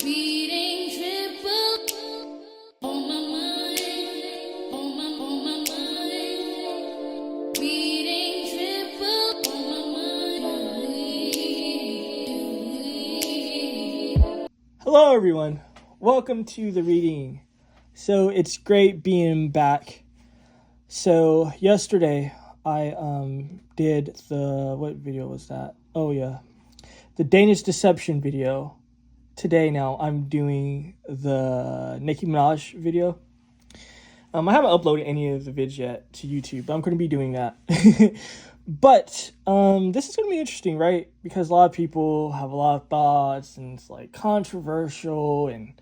Reading triple on my mind, on my mind. Reading triple on my mind. Hello everyone, welcome to the reading. So it's great being back. So yesterday I did what video was that? Oh yeah, the Danish deception video. Today now I'm doing the Nicki Minaj video. I haven't uploaded any of the vids yet to YouTube, but I'm going to be doing that. But this is going to be interesting, right? Because a lot of people have a lot of thoughts and it's like controversial and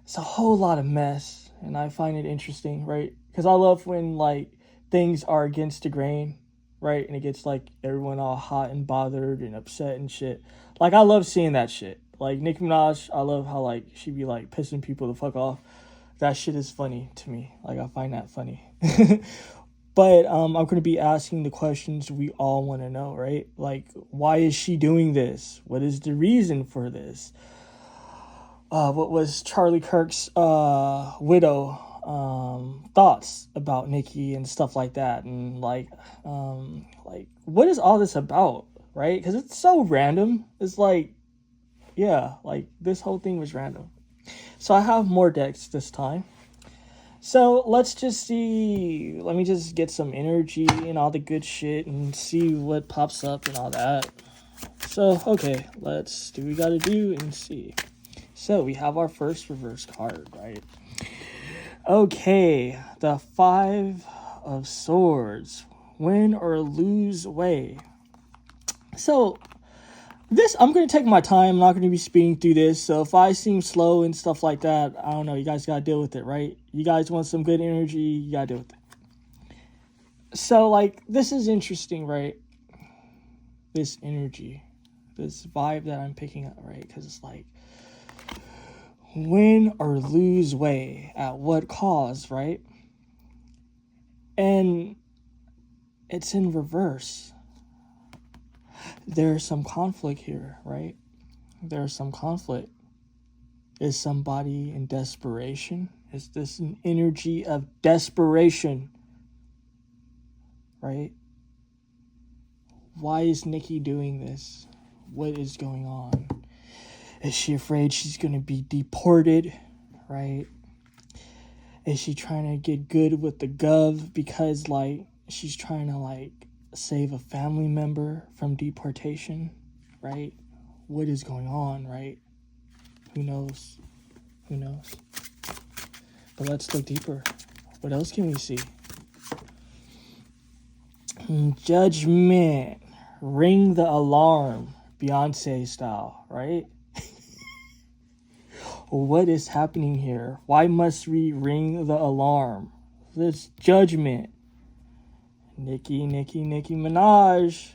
it's a whole lot of mess. And I find it interesting, right? Because I love when like things are against the grain, right? And it gets like everyone all hot and bothered and upset and shit. Like I love seeing that shit. Like Nicki Minaj, I love how like she be like pissing people the fuck off. That shit is funny to me. Like I find that funny. But I'm going to be asking the questions we all want to know, right? Like, why is she doing this? What is the reason for this? What was Charlie Kirk's widow thoughts about Nicki and stuff like that? And like what is all this about, right? Because it's so random. It's like, yeah, like this whole thing was random. So I have more decks this time. So let's just see. Let me just get some energy and all the good shit and see what pops up and all that. So, okay, let's do what we gotta do and see. So we have our first reverse card, right? Okay, the Five of Swords. Win or lose way. So this, I'm going to take my time. I'm not going to be speeding through this. So if I seem slow and stuff like that, I don't know. You guys got to deal with it, right? You guys want some good energy, you got to deal with it. So, like, this is interesting, right? This energy, this vibe that I'm picking up, right? Because it's like, win or lose way, at what cause, right? And it's in reverse. There's some conflict here, right? There's some conflict. Is somebody in desperation? Is this an energy of desperation? Right? Why is Nicki doing this? What is going on? Is she afraid she's going to be deported? Right? Is she trying to get good with the gov because, like, she's trying to, like, save a family member from deportation, right? What is going on, right? Who knows? Who knows? But let's look deeper. What else can we see? Judgment. Ring the alarm. Beyonce style, right? What is happening here? Why must we ring the alarm? This judgment. Nicki Minaj.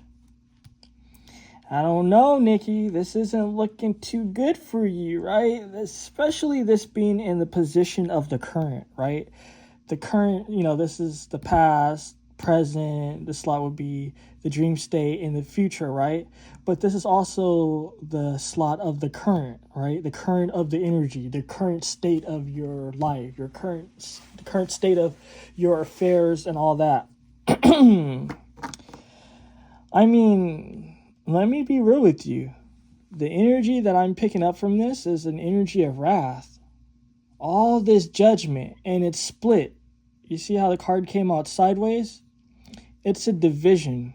I don't know, Nicki. This isn't looking too good for you, right? Especially this being in the position of the current, right? The current, this is the past, present. The slot would be the dream state in the future, right? But this is also the slot of the current, right? The current of the energy, the current state of your life, the current state of your affairs and all that. I mean, let me be real with you. The energy that I'm picking up from this is an energy of wrath. All this judgment, and it's split. You see how the card came out sideways? It's a division.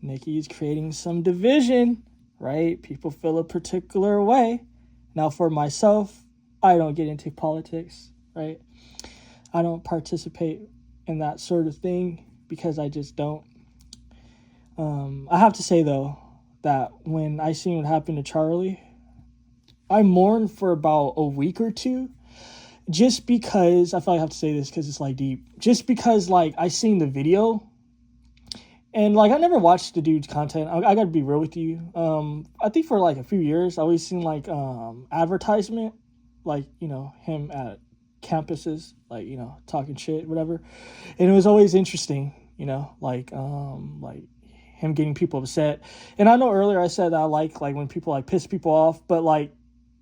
Nicki is creating some division, right? People feel a particular way. Now, for myself, I don't get into politics, right? I don't participate in that sort of thing because I just don't. I have to say, though, that when I seen what happened to Charlie, I mourned for about a week or two just because, I feel like I have to say this because it's like deep, just because like I seen the video and like I never watched the dude's content. I gotta be real with you. I think for like a few years I always seen like advertisement, like, him at campuses, like, talking shit, whatever. And it was always interesting, like him getting people upset. And I know earlier I said I like when people like piss people off, but like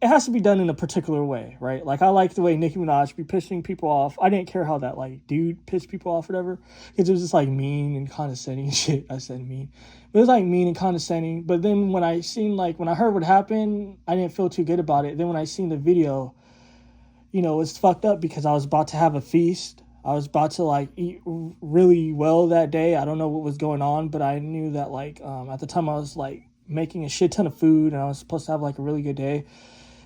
it has to be done in a particular way, right? Like, I like the way Nicki Minaj be pissing people off. I didn't care how that, like, dude pissed people off or whatever, because it was just, like, mean and condescending shit. I said mean. But it was, like, mean and condescending. But then when I heard what happened, I didn't feel too good about it. Then when I seen the video, you know, it's fucked up because I was about to have a feast. I was about to, like, eat really well that day. I don't know what was going on, but I knew that, like, at the time I was, like, making a shit ton of food, and I was supposed to have, like, a really good day.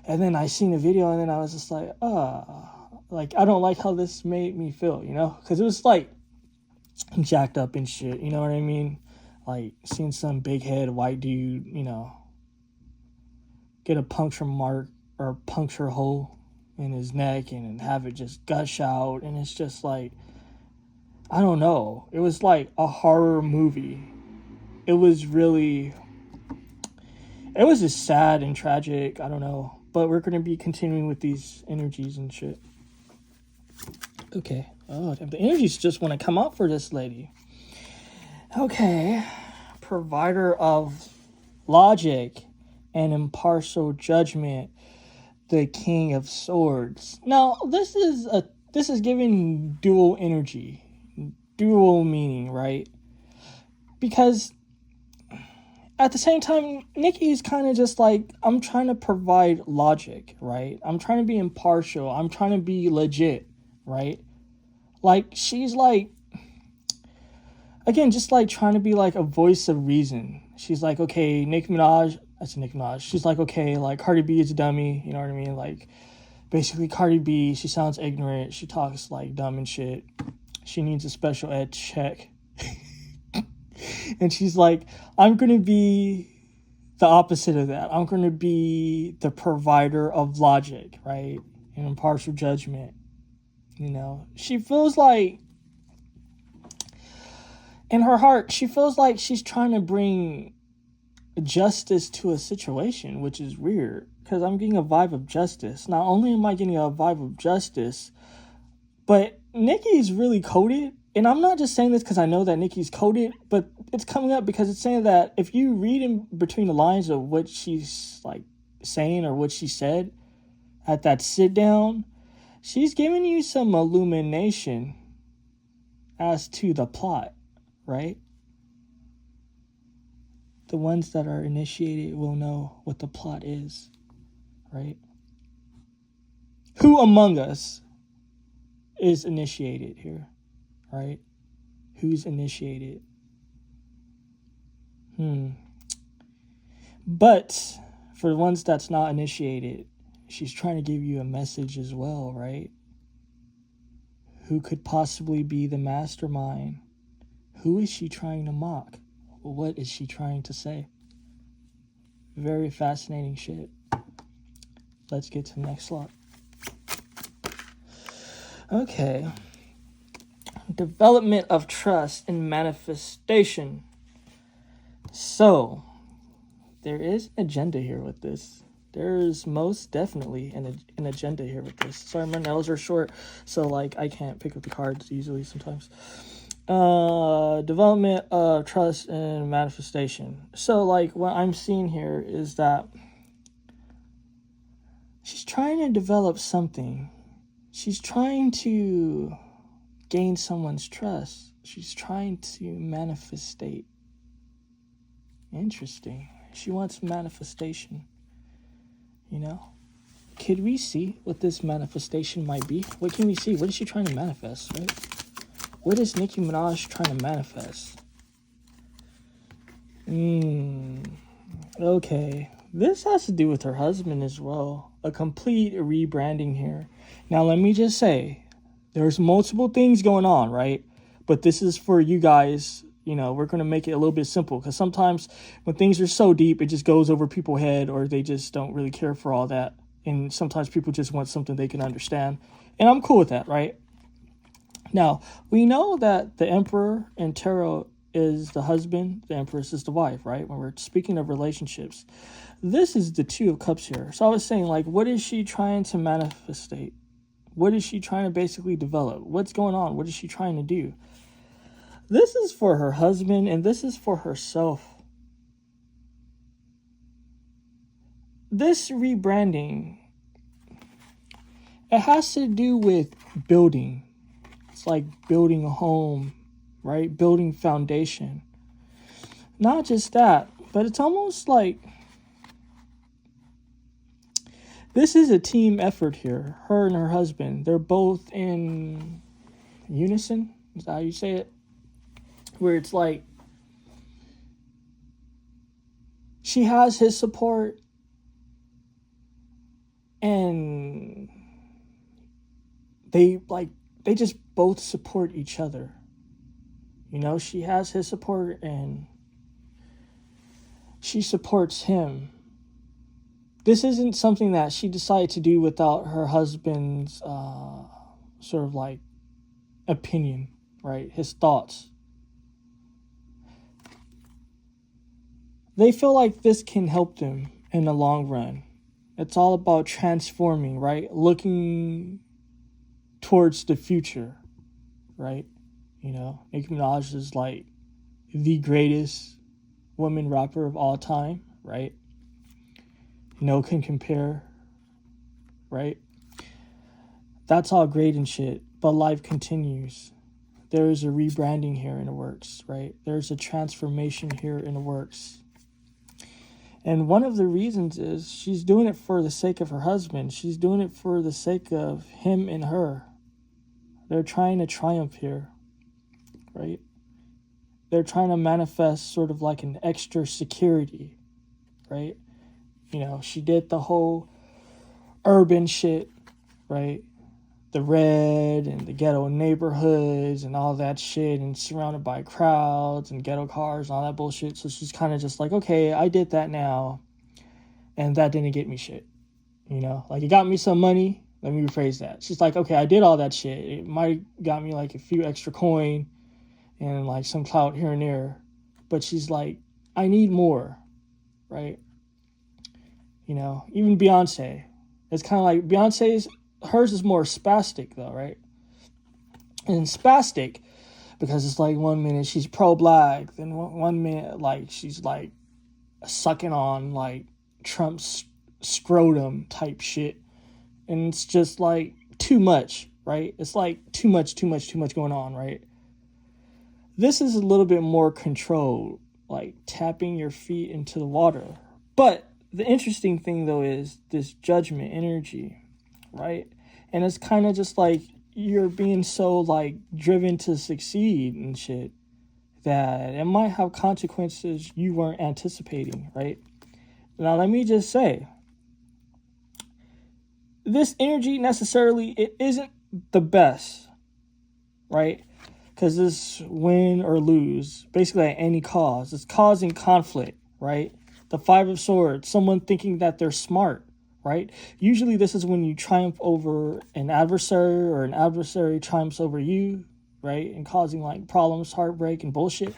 And then I seen the video, and then I was just like, like, I don't like how this made me feel, you know? Because it was, like, jacked up and shit, you know what I mean? Like, seeing some big head white dude, you know, get a puncture mark or puncture hole in his neck and have it just gush out. And it's just like, I don't know. It was like a horror movie. It was just sad and tragic. I don't know. But we're going to be continuing with these energies and shit. Okay. Oh, the energies just want to come up for this lady. Okay. Provider of logic and impartial judgment. The King of Swords. Now, this is giving dual energy. Dual meaning, right? Because at the same time, Nicki is kind of just like, I'm trying to provide logic, right? I'm trying to be impartial. I'm trying to be legit, right? Like, she's like, again, just like trying to be like a voice of reason. She's like, okay, Nicki Minaj. She's like, okay, like, Cardi B is a dummy. You know what I mean? Like, basically, Cardi B, she sounds ignorant. She talks like dumb and shit. She needs a special ed check. And she's like, I'm going to be the opposite of that. I'm going to be the provider of logic, right? And impartial judgment. You know, she feels like, in her heart, she feels like she's trying to bring justice to a situation, which is weird, because I'm getting a vibe of justice. Not only am I getting a vibe of justice, but Nicki is really coded. And I'm not just saying this because I know that Nicki's coded, but it's coming up because it's saying that if you read in between the lines of what she's like saying or what she said at that sit down, she's giving you some illumination as to the plot, right? The ones that are initiated will know what the plot is, right? Who among us is initiated here? Right? Who's initiated? But for the ones that's not initiated, she's trying to give you a message as well, right? Who could possibly be the mastermind? Who is she trying to mock? What is she trying to say? Very fascinating shit. Let's get to the next slot. Okay. Development of trust and manifestation. So, there is an agenda here with this. There's most definitely an agenda here with this. Sorry, my nails are short, so like I can't pick up the cards easily sometimes. Development of trust and manifestation. So like what I'm seeing here is that she's trying to develop something. She's trying to gain someone's trust. She's trying to manifestate. Interesting. She wants manifestation. You know? Could we see what this manifestation might be? What can we see? What is she trying to manifest, right? What is Nicki Minaj trying to manifest? Okay. This has to do with her husband as well. A complete rebranding here. Now, let me just say, there's multiple things going on, right? But this is for you guys. You know, we're going to make it a little bit simple because sometimes when things are so deep, it just goes over people's head or they just don't really care for all that. And sometimes people just want something they can understand. And I'm cool with that, right? Now, we know that the Emperor in tarot is the husband, the Empress is the wife, right? When we're speaking of relationships, this is the Two of Cups here. So I was saying, like, what is she trying to manifestate? What is she trying to basically develop? What's going on? What is she trying to do? This is for her husband and this is for herself. this rebranding, it has to do with building. It's like building a home, right? Building foundation. Not just that, but it's almost like this is a team effort here. Her and her husband, they're both in unison. Is that how you say it? Where it's like she has his support and they just both support each other. You know, she has his support and she supports him. This isn't something that she decided to do without her husband's sort of like opinion, right? His thoughts. They feel like this can help them in the long run. It's all about transforming, right? Looking towards the future, right? You know, Nicki Minaj is like the greatest woman rapper of all time, right? No can compare, right? That's all great and shit, but life continues. There is a rebranding here in the works, right? There's a transformation here in the works. And one of the reasons is she's doing it for the sake of her husband. She's doing it for the sake of him and her. They're trying to triumph here, right? They're trying to manifest sort of like an extra security, right? You know, she did the whole urban shit, right? The red and the ghetto neighborhoods and all that shit and surrounded by crowds and ghetto cars and all that bullshit. So she's kind of just like, okay, I did that now and that didn't get me shit. You know, like it got me some money. Let me rephrase that. She's like, okay, I did all that shit. It might got me like a few extra coin and like some clout here and there. But she's like, I need more, right? You know, even Beyonce. It's kind of like Beyonce's, hers is more spastic though, right? And spastic because it's like 1 minute she's pro-black, then 1 minute like she's like sucking on like Trump's scrotum type shit. And it's just like too much, right? It's like too much going on, right? This is a little bit more controlled, like tapping your feet into the water. But the interesting thing though is this judgment energy, right? And it's kind of just like you're being so like driven to succeed and shit that it might have consequences you weren't anticipating, right? Now let me just say, this energy necessarily, it isn't the best, right? Because this win or lose, basically at any cause, it's causing conflict, right? The Five of Swords, someone thinking that they're smart, right? Usually this is when you triumph over an adversary or an adversary triumphs over you, right? And causing like problems, heartbreak, and bullshit.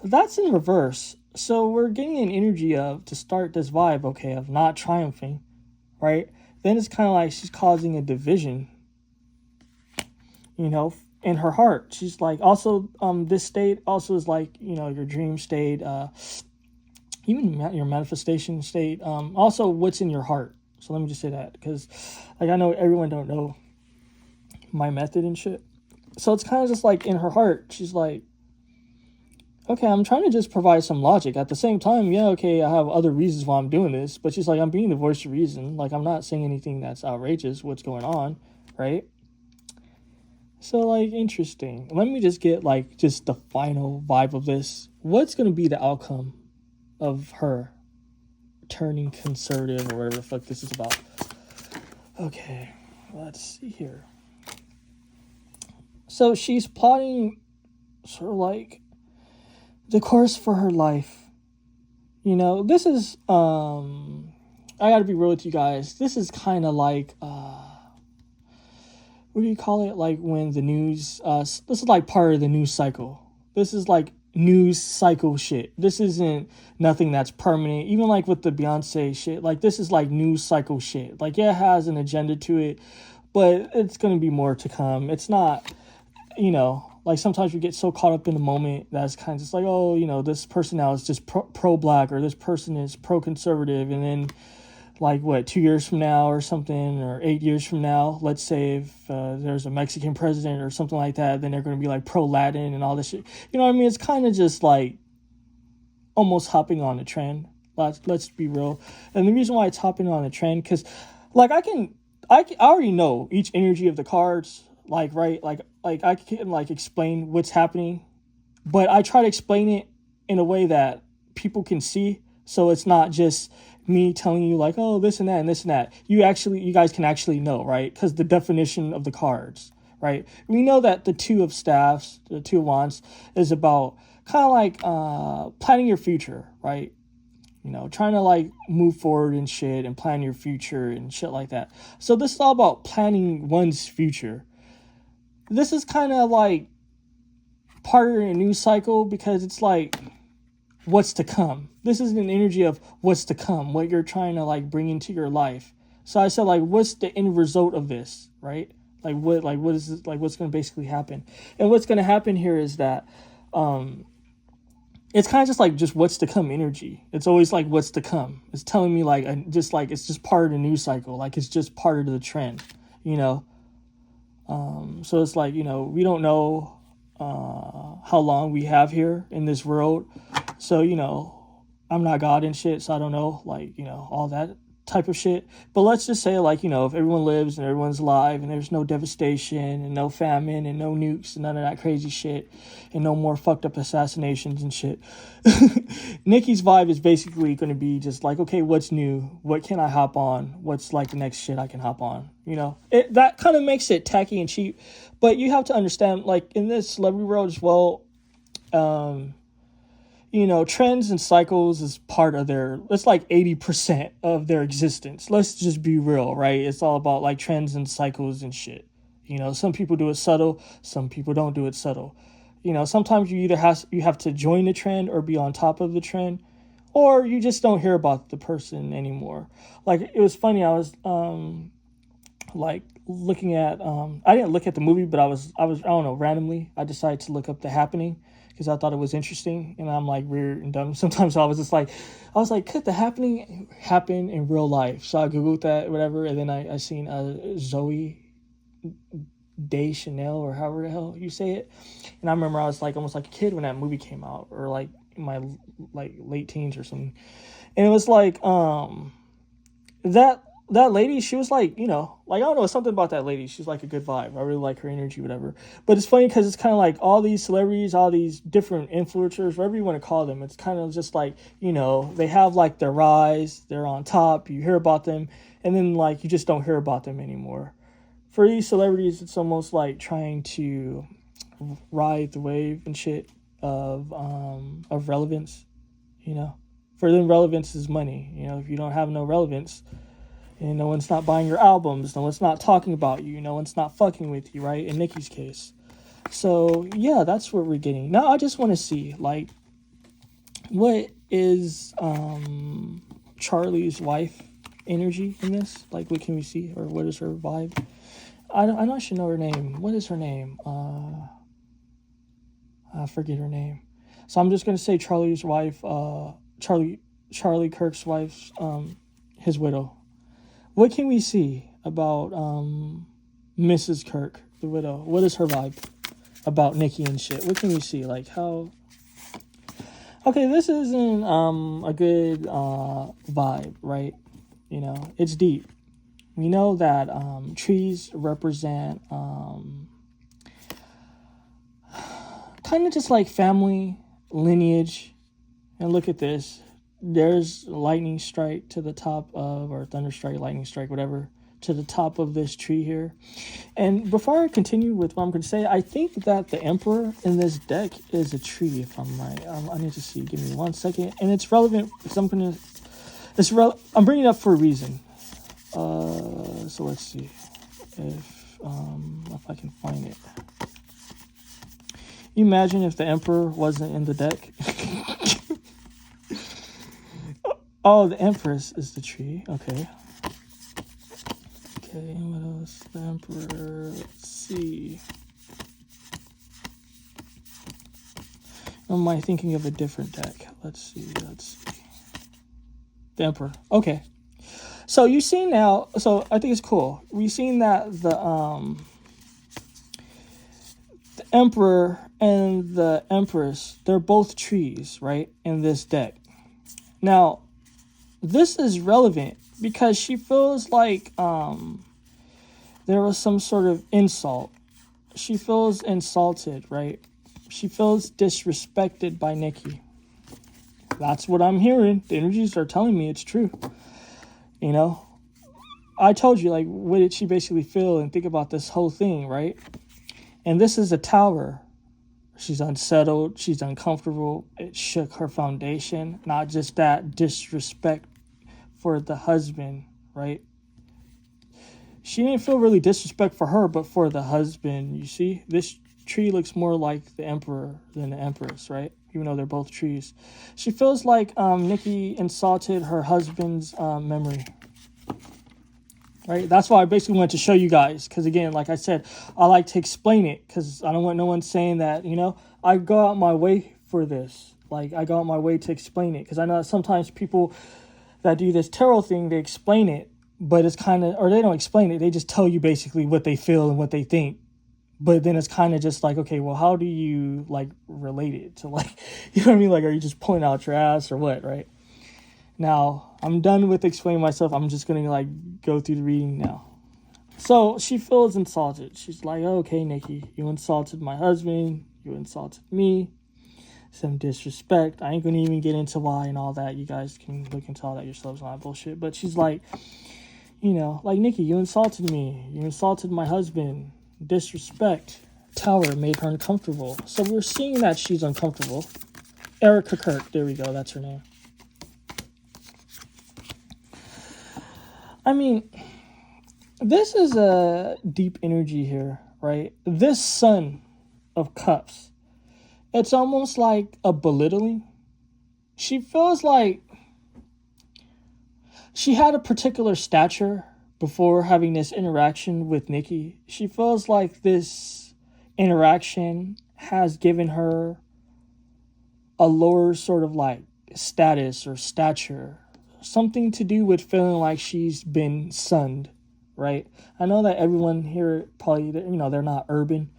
That's in reverse. So we're getting an energy of, to start this vibe, okay, of not triumphing, right? Then it's kind of like she's causing a division, you know, in her heart. She's like, also, this state also is like, you know, your dream state, even your manifestation state, also what's in your heart. So let me just say that, because like I know everyone don't know my method and shit. So it's kind of just like in her heart, she's like, okay, I'm trying to just provide some logic. At the same time, yeah, okay, I have other reasons why I'm doing this, but she's like, I'm being the voice of reason. Like, I'm not saying anything that's outrageous, what's going on, right? So, like, interesting. Let me just get, like, just the final vibe of this. What's going to be the outcome of her turning conservative or whatever the fuck this is about? Okay, let's see here. So, she's plotting sort of like the course for her life. You know, this is, I gotta be real with you guys. This is kind of like, what do you call it? Like when the news, this is like part of the news cycle. This is like news cycle shit. This isn't nothing that's permanent. Even like with the Beyonce shit, like this is like news cycle shit. Like, yeah, it has an agenda to it, but it's going to be more to come. It's not, you know, like sometimes we get so caught up in the moment that's kind of just like, oh, you know, this person now is just pro-black or this person is pro-conservative. And then like what, 2 years from now or something, or 8 years from now, let's say if there's a Mexican president or something like that, then they're going to be like pro-Latin and all this shit. You know what I mean? It's kind of just like almost hopping on the trend. Let's be real. And the reason why it's hopping on the trend, because like I already know each energy of the cards, like, right? Like I can like explain what's happening, but I try to explain it in a way that people can see. So it's not just me telling you like, oh, this and that and this and that. You guys can actually know, right? Because the definition of the cards, right? We know that the Two of Staffs, the Two of Wands, is about kind of like planning your future, right? You know, trying to like move forward and shit and plan your future and shit like that. So this is all about planning one's future. This is kind of like part of a news cycle because it's like what's to come. This is an energy of what's to come, what you're trying to like bring into your life. So I said like, what's the end result of this, right? What is this, like what's going to basically happen? And what's going to happen here is that it's kind of just what's to come energy. It's always like what's to come. It's telling me like it's just part of the news cycle. Like it's just part of the trend, you know. So it's like, you know, we don't know how long we have here in this world. So, you know, I'm not God and shit, so I don't know, like, you know, all that type of shit. But let's just say, like, you know, if everyone lives and everyone's alive and there's no devastation and no famine and no nukes and none of that crazy shit and no more fucked up assassinations and shit, Nicki's vibe is basically going to be just like, okay, what's new? What can I hop on? What's like the next shit I can hop on? You know, that kind of makes it tacky and cheap. But you have to understand, like, in this celebrity world as well, you know, trends and cycles is part of it's like 80% of their existence. Let's just be real, right? It's all about like trends and cycles and shit. You know, some people do it subtle, some people don't do it subtle. You know, sometimes you either have to join the trend or be on top of the trend, or you just don't hear about the person anymore. Like, it was funny, I was like looking at I didn't look at the movie, but I was I don't know, randomly I decided to look up The Happening because I thought it was interesting, and I'm like weird and dumb sometimes. So I was like, could The Happening happen in real life? So I googled that, whatever, and then I seen Zoe Deschanel, or however the hell you say it, and I remember I was like almost like a kid when that movie came out, or like in my like late teens or something, and it was like that lady, she was like, you know, like, I don't know, something about that lady. She's like a good vibe. I really like her energy, whatever. But it's funny because it's kind of like all these celebrities, all these different influencers, whatever you want to call them. It's kind of just like, you know, they have like their rise, they're on top, you hear about them, and then like you just don't hear about them anymore. For these celebrities, it's almost like trying to ride the wave and shit of relevance, you know. For them, relevance is money. You know, if you don't have no relevance, and no one's not buying your albums, no one's not talking about you, no one's not fucking with you, right? In Nicki's case. So, yeah, that's what we're getting. Now, I just want to see, like, what is Charlie's wife energy in this? Like, what can we see? Or what is her vibe? I know I should know her name. What is her name? I forget her name. So I'm just going to say Charlie's wife, Charlie Kirk's wife's, his widow. What can we see about Mrs. Kirk, the widow? What is her vibe about Nicki and shit? What can we see? Like, how... Okay, this isn't a good vibe, right? You know, it's deep. We know that trees represent kind of just like family, lineage. And look at this. There's lightning strike to the top of, or thunder strike, lightning strike, whatever, to the top of this tree here. And before I continue with what I'm going to say, I think that the Emperor in this deck is a tree, if I'm right. I need to see. Give me 1 second. And it's relevant because I'm bringing it up for a reason. So let's see if I can find it. You imagine if the Emperor wasn't in the deck. Oh, the Empress is the tree. Okay. Okay, what else? The Emperor. Let's see. Or am I thinking of a different deck? Let's see. The Emperor. Okay. So you see now, so I think it's cool. We've seen that the Emperor and the Empress, they're both trees, right? In this deck. Now, this is relevant because she feels like there was some sort of insult. She feels insulted, right? She feels disrespected by Nicki. That's what I'm hearing. The energies are telling me it's true. You know, I told you, like, what did she basically feel and think about this whole thing, right? And this is a tower. She's unsettled. She's uncomfortable. It shook her foundation. Not just that, disrespect for the husband, right? She didn't feel really disrespect for her, but for the husband. You see, this tree looks more like the Emperor than the Empress, right? Even though they're both trees. She feels like Nicki insulted her husband's memory. Right? That's why I basically wanted to show you guys. Because again, like I said, I like to explain it. Because I don't want no one saying that, you know, I go out my way for this. Like, I go out my way to explain it. Because I know that sometimes people that do this tarot thing, they explain it. But it's kind of, or they don't explain it. They just tell you basically what they feel and what they think. But then it's kind of just like, okay, well, how do you, like, relate it to, like, you know what I mean? Like, are you just pulling out your ass or what, right? Now, I'm done with explaining myself. I'm just going to, like, go through the reading now. So, she feels insulted. She's like, okay, Nicki, you insulted my husband. You insulted me. Some disrespect. I ain't going to even get into why and all that. You guys can look into all that yourselves and all that bullshit. But she's like, you know, like, Nicki, you insulted me. You insulted my husband. Disrespect. Tower made her uncomfortable. So we're seeing that she's uncomfortable. Erica Kirk. There we go. That's her name. I mean, this is a deep energy here, right? This Son of Cups. It's almost like a belittling. She feels like she had a particular stature before having this interaction with Nicki. She feels like this interaction has given her a lower sort of like status or stature. Something to do with feeling like she's been sunned, right? I know that everyone here probably, you know, they're not urban.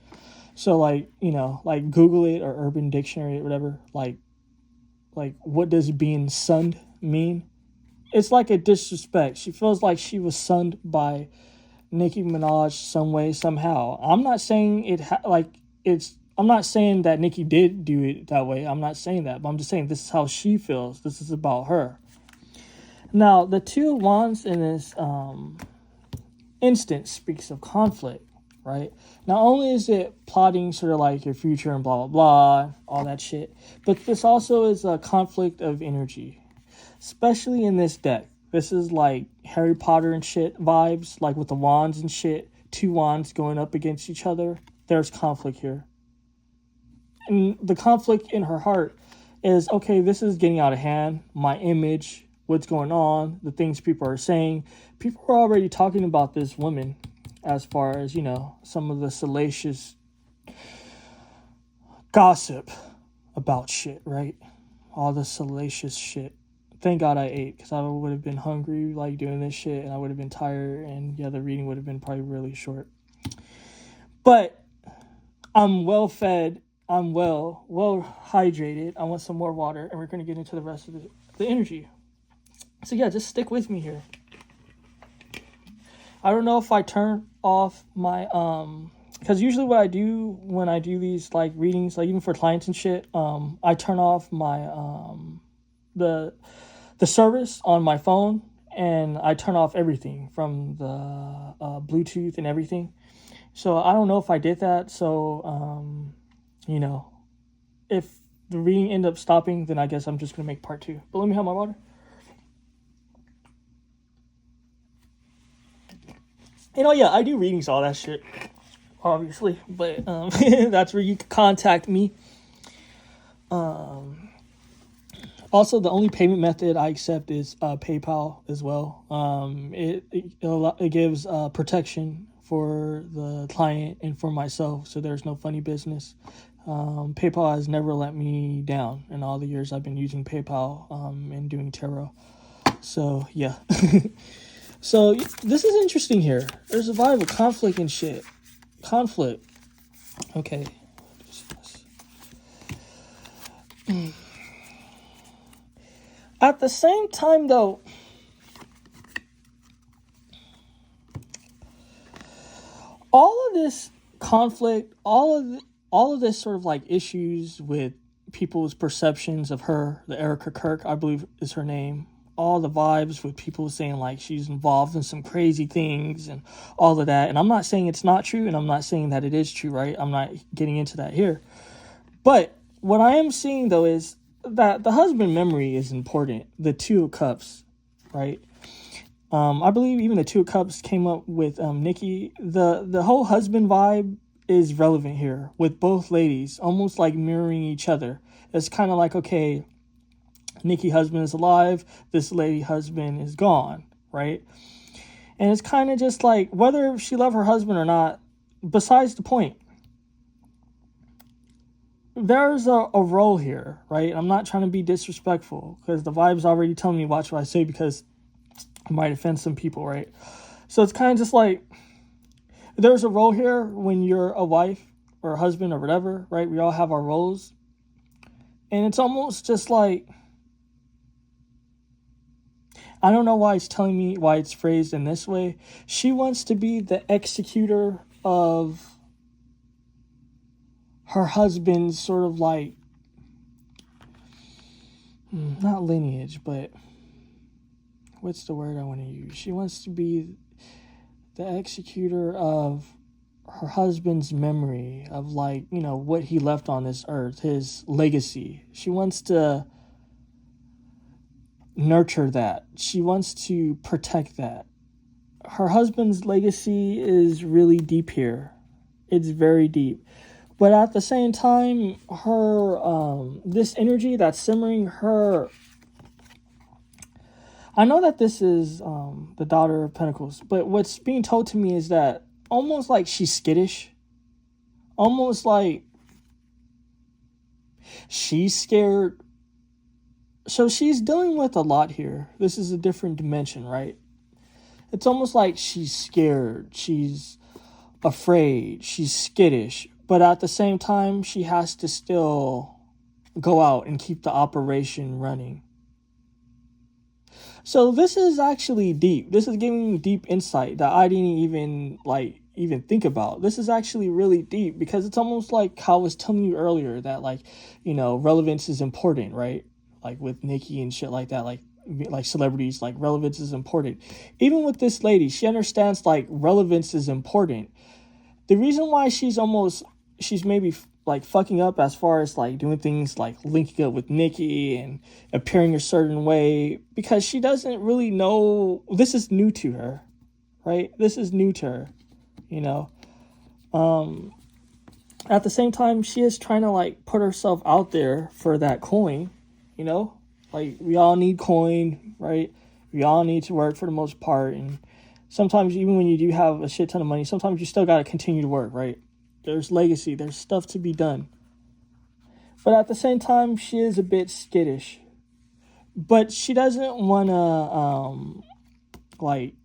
So like, you know, like Google it or Urban Dictionary or whatever. Like what does being sunned mean? It's like a disrespect. She feels like she was sunned by Nicki Minaj some way, somehow. I'm not saying I'm not saying that Nicki did do it that way. I'm not saying that. But I'm just saying this is how she feels. This is about her. Now, the Two of Wands in this instance speaks of conflict, right? Not only is it plotting sort of like your future and blah, blah, blah, all that shit, but this also is a conflict of energy. Especially in this deck. This is like Harry Potter and shit vibes, like with the wands and shit. Two wands going up against each other. There's conflict here. And the conflict in her heart is, okay, this is getting out of hand. My image, what's going on, the things people are saying. People are already talking about this woman as far as, you know, some of the salacious gossip about shit, right? All the salacious shit. Thank God I ate, because I would have been hungry, like, doing this shit, and I would have been tired, and, yeah, the reading would have been probably really short. But I'm well fed, I'm well hydrated, I want some more water, and we're going to get into the rest of the energy. So, yeah, just stick with me here. I don't know if I turn off my, because usually what I do when I do these, like, readings, like, even for clients and shit, I turn off my, the service on my phone, and I turn off everything from the Bluetooth and everything. So I don't know if I did that. So, you know, if the reading ended up stopping, then I guess I'm just going to make part 2. But let me have my water. And oh yeah, I do readings, all that shit, obviously. But that's where you can contact me. Also, the only payment method I accept is PayPal as well. It gives protection for the client and for myself, so there's no funny business. PayPal has never let me down in all the years I've been using PayPal and doing tarot. So, yeah. So this is interesting here. There's a vibe of conflict and shit. Conflict. Okay. At the same time, though, all of this conflict, all of this sort of like issues with people's perceptions of her, the Erica Kirk, I believe is her name. All the vibes with people saying like she's involved in some crazy things and all of that. And I'm not saying it's not true, and I'm not saying that it is true, right? I'm not getting into that here. But what I am seeing, though, is that the husband memory is important. The Two of Cups, right? I believe even the Two of Cups came up with Nicki. The whole husband vibe is relevant here with both ladies, almost like mirroring each other. It's kind of like, okay, Nicki husband is alive, this lady husband is gone, right? And it's kind of just like, whether she loved her husband or not, besides the point. There's a role here, right? I'm not trying to be disrespectful, because the vibe's already telling me watch what I say, because I might offend some people, right? So it's kind of just like, there's a role here when you're a wife or a husband or whatever, right? We all have our roles. And it's almost just like, I don't know why it's telling me, why it's phrased in this way. She wants to be the executor of her husband's sort of like, not lineage, but what's the word I want to use? She wants to be the executor of her husband's memory of, like, you know, what he left on this earth, his legacy. She wants to nurture that. She wants to protect that. Her husband's legacy is really deep here. It's very deep. But at the same time, her, this energy that's simmering, her, I know that this is the daughter of Pentacles, but what's being told to me is that almost like she's skittish. Almost like she's scared. So she's dealing with a lot here. This is a different dimension, right? It's almost like she's scared. She's afraid. She's skittish. But at the same time, she has to still go out and keep the operation running. So this is actually deep. This is giving me deep insight that I didn't even think about. This is actually really deep, because it's almost like how I was telling you earlier that, like, you know, relevance is important, right? Like with Nicki and shit like that, like celebrities, like relevance is important. Even with this lady, she understands like relevance is important. The reason why she's maybe like fucking up as far as like doing things like linking up with Nicki and appearing a certain way, because she doesn't really know. This is new to her, right? This is new to her, you know. At the same time, she is trying to like put herself out there for that coin, you know. Like, we all need coin, right? We all need to work for the most part, and sometimes even when you do have a shit ton of money, sometimes you still got to continue to work, right? There's legacy, there's stuff to be done. But at the same time, she is a bit skittish. But she doesn't want to, like,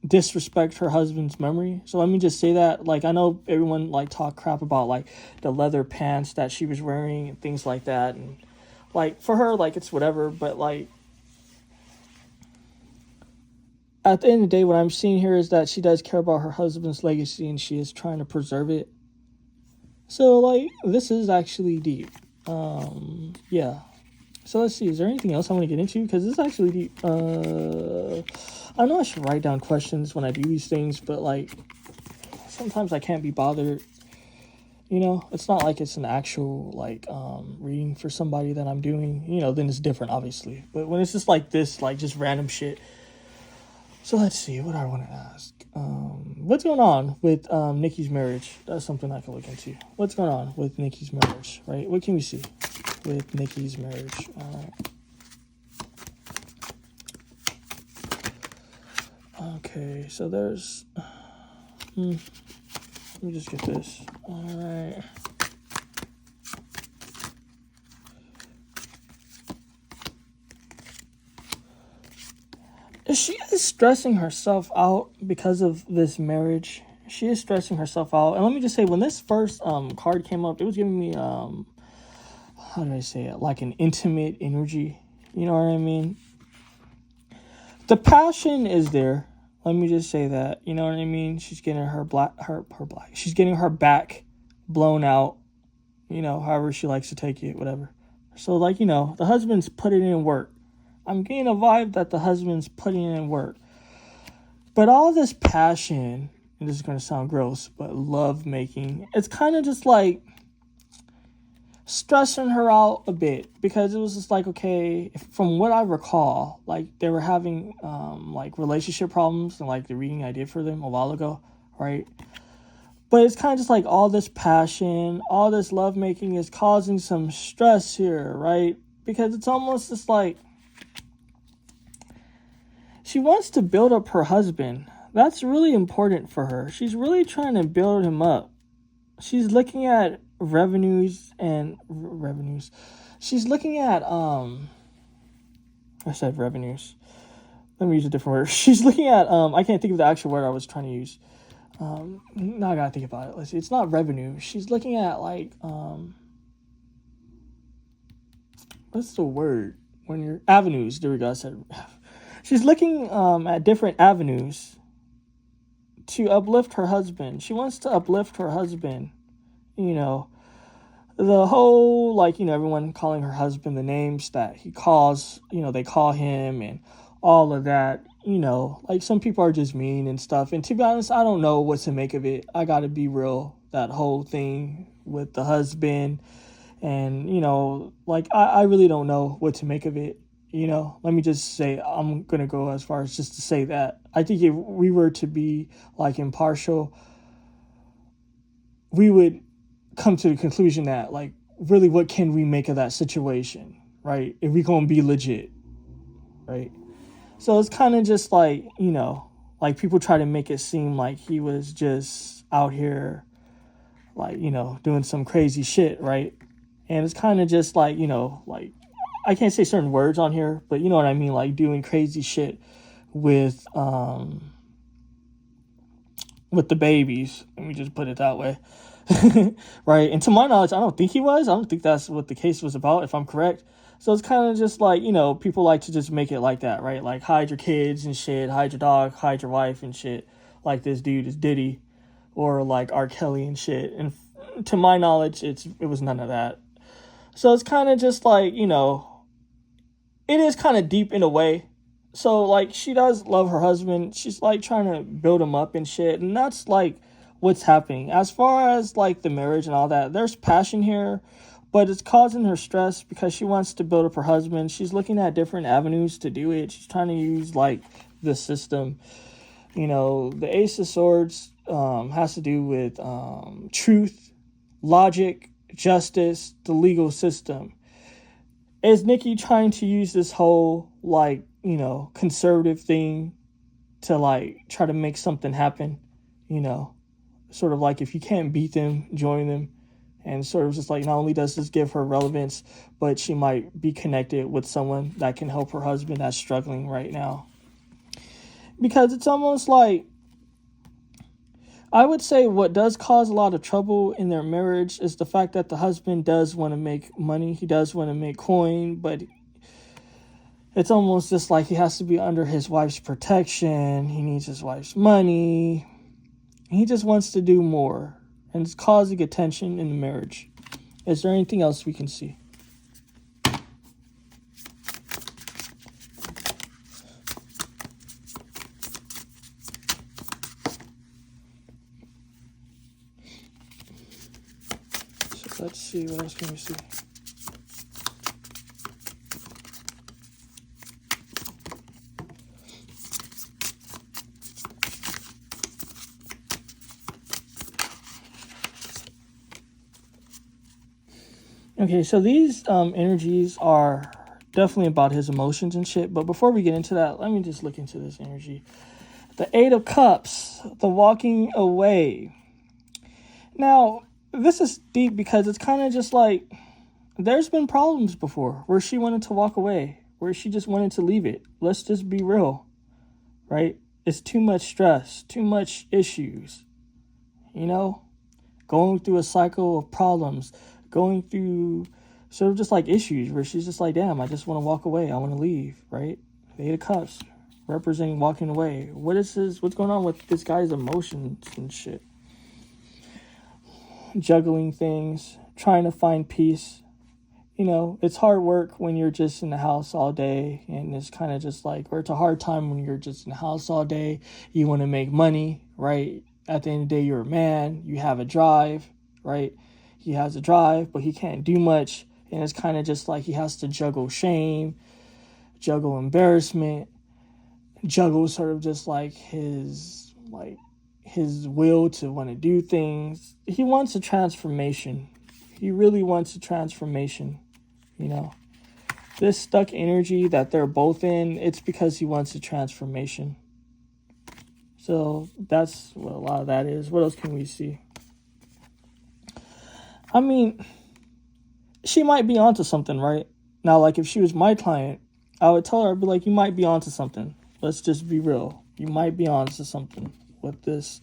disrespect her husband's memory. So let me just say that. Like, I know everyone, like, talk crap about, like, the leather pants that she was wearing and things like that. And, like, for her, like, it's whatever. But, like, at the end of the day, what I'm seeing here is that she does care about her husband's legacy, and she is trying to preserve it. So, like, this is actually deep. Yeah. So let's see. Is there anything else I want to get into? Because this is actually deep. I know I should write down questions when I do these things, but, like, sometimes I can't be bothered. You know, it's not like it's an actual, like, reading for somebody that I'm doing. You know, then it's different, obviously. But when it's just like this, like, just random shit. So let's see, what do I want to ask? What's going on with Nicki's marriage? That's something I can look into. What's going on with Nicki's marriage, right? What can we see with Nicki's marriage? Okay, so there's... let me just get this. All right. She is stressing herself out because of this marriage. She is stressing herself out. And let me just say, when this first card came up, it was giving me how do I say it? Like an intimate energy. You know what I mean? The passion is there. Let me just say that. You know what I mean? She's getting she's getting her back blown out. You know, however she likes to take it, whatever. So, like, you know, the husband's putting in work. I'm getting a vibe that the husband's putting in work. But all this passion, and this is going to sound gross, but love making, it's kind of just like stressing her out a bit, because it was just like, okay, from what I recall, like they were having like relationship problems, and like the reading I did for them a while ago, right? But it's kind of just like all this passion, all this lovemaking is causing some stress here, right? Because it's almost just like she wants to build up her husband. That's really important for her. She's really trying to build him up. She's looking at revenues. She's looking at I said revenues. Let me use a different word. She's looking at I can't think of the actual word I was trying to use. Now I gotta think about it. Let's see. It's not revenue. She's looking at like what's the word when you're avenues? There we go. I said she's looking at different avenues to uplift her husband. She wants to uplift her husband. You know, the whole, like, you know, everyone calling her husband the names that he calls, you know, they call him and all of that, you know, like some people are just mean and stuff. And to be honest, I don't know what to make of it. I gotta be real. That whole thing with the husband and, you know, like I really don't know what to make of it. You know, let me just say, I'm going to go as far as just to say that. I think if we were to be like impartial, we would come to the conclusion that, like, really, what can we make of that situation, right? If we're going to be legit, right? So it's kind of just like, you know, like people try to make it seem like he was just out here, like, you know, doing some crazy shit, right? And it's kind of just like, you know, like, I can't say certain words on here, but you know what I mean, like doing crazy shit with the babies. Let me just put it that way. Right? And to my knowledge, I don't think he was. I don't think that's what the case was about, if I'm correct. So it's kind of just like, you know, people like to just make it like that, right? Like hide your kids and shit, hide your dog, hide your wife and shit. Like this dude is Diddy or like R. Kelly and shit. And to my knowledge, it was none of that. So it's kind of just like, you know, it is kind of deep in a way. So, like, she does love her husband. She's, like, trying to build him up and shit. And that's, like, what's happening. As far as, like, the marriage and all that, there's passion here. But it's causing her stress because she wants to build up her husband. She's looking at different avenues to do it. She's trying to use, like, the system. You know, the Ace of Swords has to do with truth, logic, justice, the legal system. Is Nicki trying to use this whole, like, you know, conservative thing to, like, try to make something happen? You know, sort of like if you can't beat them, join them. And sort of just like, not only does this give her relevance, but she might be connected with someone that can help her husband that's struggling right now. Because it's almost like, I would say what does cause a lot of trouble in their marriage is the fact that the husband does want to make money. He does want to make coin, but it's almost just like he has to be under his wife's protection. He needs his wife's money. He just wants to do more, and it's causing a tension in the marriage. Is there anything else we can see? Let's see, what else can we see? Okay, so these energies are definitely about his emotions and shit. But before we get into that, let me just look into this energy. The Eight of Cups, the walking away. Now, this is deep because it's kind of just like, there's been problems before where she wanted to walk away, where she just wanted to leave it. Let's just be real. right? It's too much stress, too much issues, you know? Going through a cycle of problems, going through sort of just like issues where she's just like, damn, I just want to walk away. I want to leave, right? The Eight of Cups, representing walking away. What's going on with this guy's emotions and shit? Juggling things, trying to find peace. You know, it's hard work when you're just in the house all day, and it's kind of just like, or it's a hard time when you're just in the house all day. You want to make money, right? At the end of the day, you're a man, you have a drive, right? He has a drive, but he can't do much, and it's kind of just like he has to juggle shame, juggle embarrassment, juggle sort of just like his will to want to do things. He wants a transformation. He really wants a transformation, you know. This stuck energy that they're both in, it's because he wants a transformation. So that's what a lot of that is. What else can we see? I mean, she might be onto something, right? Now, like if she was my client, I would tell her, I'd be like, you might be onto something. Let's just be real. You might be onto something with this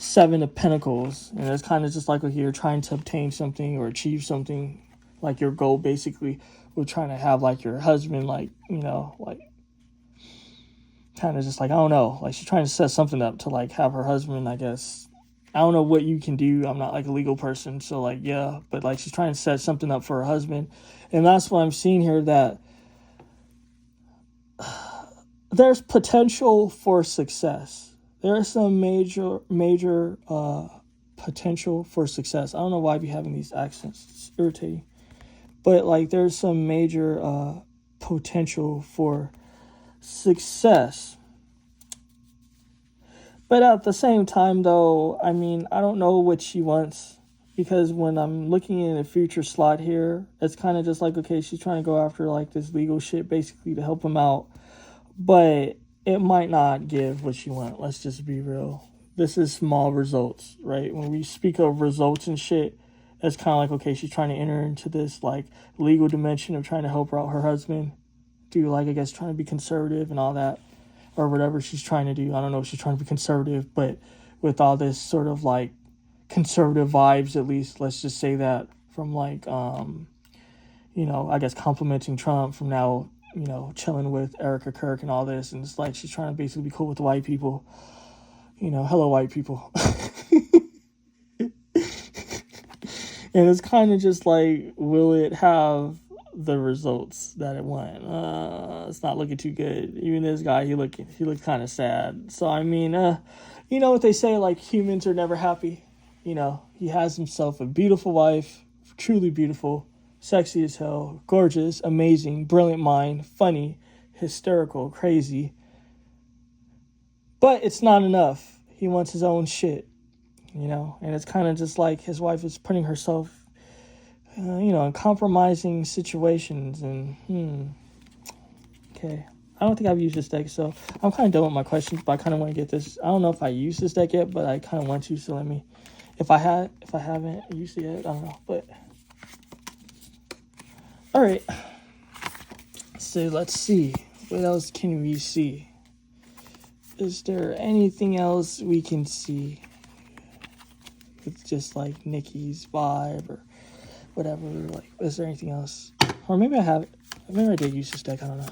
Seven of Pentacles. And it's kind of just like you're trying to obtain something or achieve something, like your goal basically. We're trying to have like your husband, like, you know, like kind of just like, I don't know, like she's trying to set something up to like have her husband, I guess. I don't know what you can do. I'm not like a legal person. So like, yeah, but like she's trying to set something up for her husband. And that's what I'm seeing here, that there's potential for success. There's some major potential for success. I don't know why I be having these accents. It's irritating. But like there's some major potential for success. But at the same time, though, I mean, I don't know what she wants, because when I'm looking in the future slot here, it's kind of just like, okay, she's trying to go after like this legal shit basically to help him out. But it might not give what she wants. Let's just be real. This is small results, right? When we speak of results and shit, it's kind of like, okay, she's trying to enter into this like legal dimension of trying to help her out her husband. Do like, I guess, trying to be conservative and all that, or whatever she's trying to do. I don't know if she's trying to be conservative, but with all this sort of like conservative vibes, at least, let's just say that, from like, you know, I guess complimenting Trump, from now, you know, chilling with Erica Kirk and all this. And it's like she's trying to basically be cool with the white people. You know, hello, white people. And it's kind of just like, will it have the results that it want? It's not looking too good. Even this guy, he looked kind of sad. So I mean, you know what they say, like humans are never happy. You know, he has himself a beautiful wife, truly beautiful, sexy as hell, gorgeous, amazing, brilliant mind, funny, hysterical, crazy. But it's not enough. He wants his own shit, you know, and it's kind of just like his wife is putting herself, you know, in compromising situations. And okay, I don't think I've used this deck, so I'm kind of done with my questions, but I kind of want to get this. I don't know if I used this deck yet, but I kind of want to, so let me, if I haven't used it yet, I don't know, but all right. So let's see, what else can we see? Is there anything else we can see with just like Nicki's vibe or whatever? Like, is there anything else? Or maybe I did use this deck, I don't know.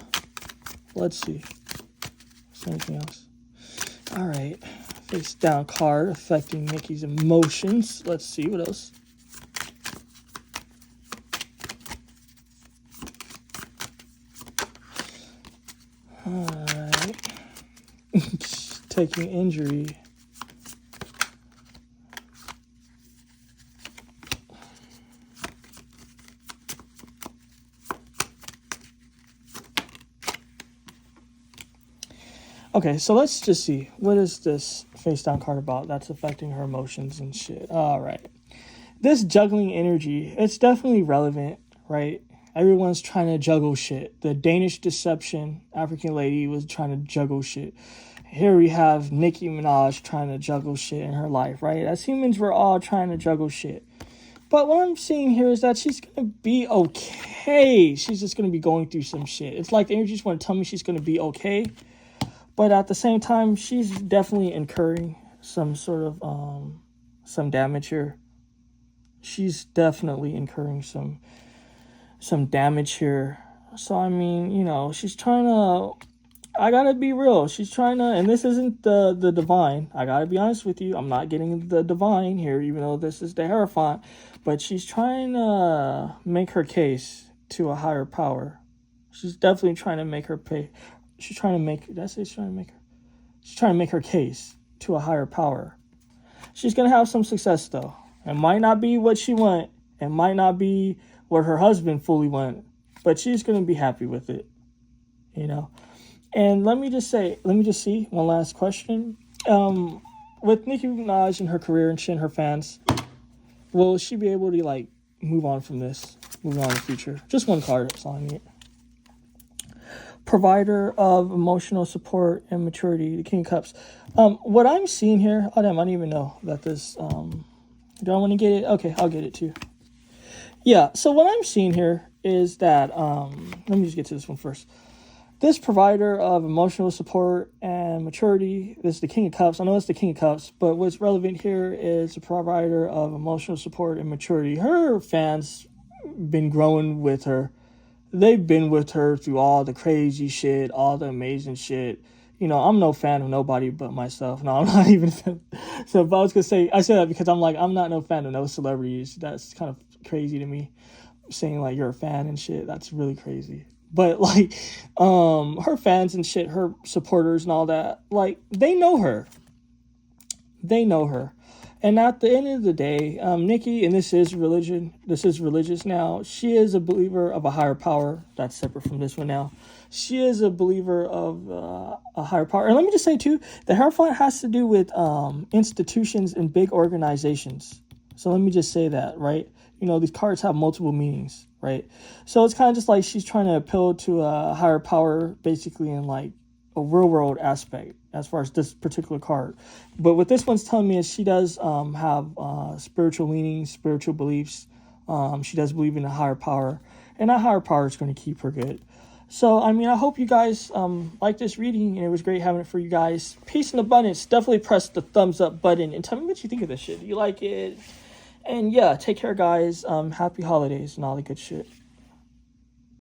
Let's see. Is there anything else? All right. Face down card affecting Nicki's emotions. Let's see what else. All right. Taking injury. Okay, so let's just see. What is this face down card about that's affecting her emotions and shit? All right. This juggling energy, it's definitely relevant, right? Everyone's trying to juggle shit. The Danish deception African lady was trying to juggle shit. Here we have Nicki Minaj trying to juggle shit in her life, right? As humans, we're all trying to juggle shit. But what I'm seeing here is that she's going to be okay. She's just going to be going through some shit. It's like the energy just want to tell me she's going to be okay. But at the same time, she's definitely incurring some sort of some damage here. She's definitely incurring some damage here. So I mean, you know, she's trying to, I gotta be real, she's trying to, and this isn't the divine, I gotta be honest with you, I'm not getting the divine here, even though this is the Hierophant, but she's trying to make her case to a higher power. She's definitely trying to make her pay. She's trying to make, did I say she's trying to make her? She's trying to make her case to a higher power. She's gonna have some success though. It might not be what she want. It might not be what her husband fully want, but she's gonna be happy with it, you know. And let me just see one last question. With Nicki Minaj and her career and shit and her fans, will she be able to like move on from this, move on in the future? Just one card, that's all I need. Provider of emotional support and maturity, the King of Cups. What I'm seeing here, oh damn, I didn't even know that this, do I want to get it? Okay, I'll get it too. Yeah, so what I'm seeing here is that, let me just get to this one first. This provider of emotional support and maturity, this is the King of Cups. I know it's the King of Cups, but what's relevant here is the provider of emotional support and maturity. Her fans been growing with her. They've been with her through all the crazy shit, all the amazing shit. You know, I'm no fan of nobody but myself. No, I'm not even. So if I was going to say, I say that because I'm like, I'm not no fan of no celebrities. That's kind of crazy to me. Saying like you're a fan and shit, that's really crazy. But like, her fans and shit, her supporters and all that, like, they know her. They know her. And at the end of the day, Nicki, and this is religion, this is religious now, she is a believer of a higher power. That's separate from this one now. She is a believer of a higher power. And let me just say, too, the Hierophant has to do with institutions and big organizations. So let me just say that, right? You know, these cards have multiple meanings, right? So it's kind of just like she's trying to appeal to a higher power, basically in like a real world aspect as far as this particular card. But what this one's telling me is she does have spiritual leanings, spiritual beliefs. She does believe in a higher power, and that higher power is going to keep her good. So, I mean, I hope you guys like this reading, and it was great having it for you guys. Peace and abundance. Definitely press the thumbs up button and tell me what you think of this shit. Do you like it? And yeah, take care, guys. Happy holidays and all the good shit.